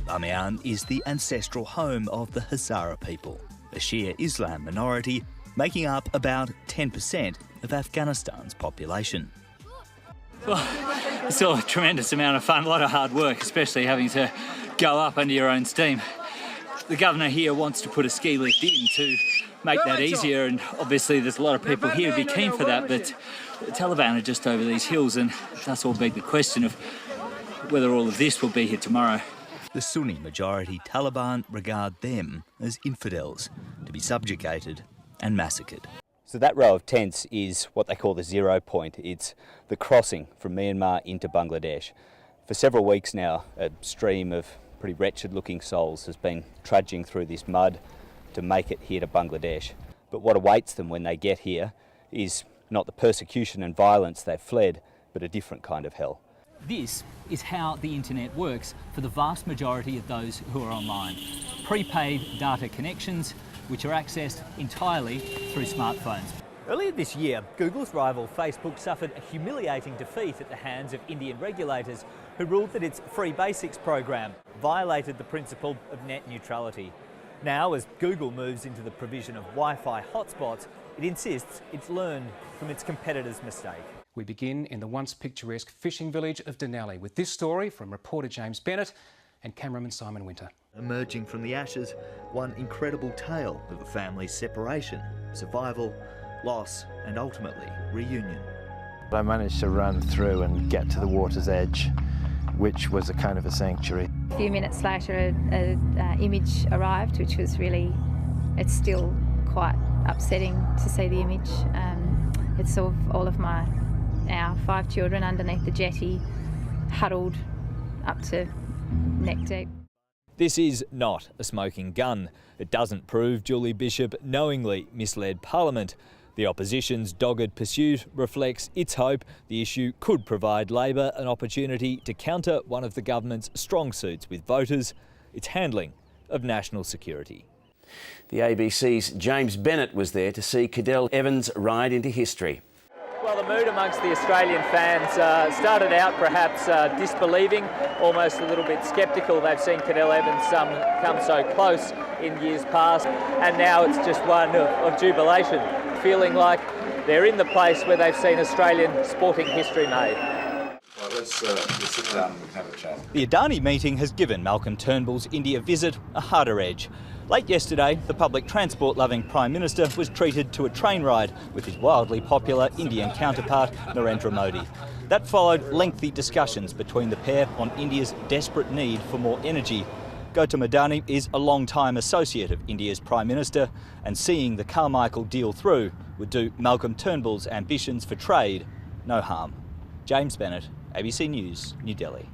Bamiyan is the ancestral home of the Hazara people, a Shia Islam minority making up about 10% of Afghanistan's population. Well, it's all a tremendous amount of fun, a lot of hard work, especially having to go up under your own steam. The governor here wants to put a ski lift in to make that easier, and obviously there's a lot of people here who'd be keen for that, but the Taliban are just over these hills, and that's all beg the question of whether all of this will be here tomorrow. The Sunni-majority Taliban regard them as infidels, to be subjugated and massacred. So that row of tents is what they call the 0 point. It's the crossing from Myanmar into Bangladesh. For several weeks now, a stream of pretty wretched-looking souls has been trudging through this mud to make it here to Bangladesh. But what awaits them when they get here is not the persecution and violence they've fled, but a different kind of hell. This is how the internet works for the vast majority of those who are online. Prepaid data connections, which are accessed entirely through smartphones. Earlier this year, Google's rival Facebook suffered a humiliating defeat at the hands of Indian regulators who ruled that its Free Basics program violated the principle of net neutrality. Now, as Google moves into the provision of Wi-Fi hotspots, it insists it's learned from its competitors' mistake. We begin in the once picturesque fishing village of Denali with this story from reporter James Bennett and cameraman Simon Winter. Emerging from the ashes, one incredible tale of a family's separation, survival, loss and ultimately reunion. I managed to run through and get to the water's edge, which was a kind of a sanctuary. A few minutes later an image arrived, which was really, it's still quite upsetting to see the image. It's of all of our 5 children underneath the jetty, huddled up to neck deep. This is not a smoking gun. It doesn't prove Julie Bishop knowingly misled Parliament. The opposition's dogged pursuit reflects its hope the issue could provide Labor an opportunity to counter one of the government's strong suits with voters, its handling of national security. The ABC's James Bennett was there to see Cadel Evans ride into history. Well, the mood amongst the Australian fans started out perhaps disbelieving, almost a little bit sceptical. They've seen Cadel Evans come so close in years past, and now it's just one of jubilation, feeling like they're in the place where they've seen Australian sporting history made. Well, let's sit down and we can have a chat. The Adani meeting has given Malcolm Turnbull's India visit a harder edge. Late yesterday, the public transport-loving Prime Minister was treated to a train ride with his wildly popular Indian counterpart, Narendra Modi. That followed lengthy discussions between the pair on India's desperate need for more energy. Gautam Adani is a long-time associate of India's Prime Minister, and seeing the Carmichael deal through would do Malcolm Turnbull's ambitions for trade no harm. James Bennett, ABC News, New Delhi.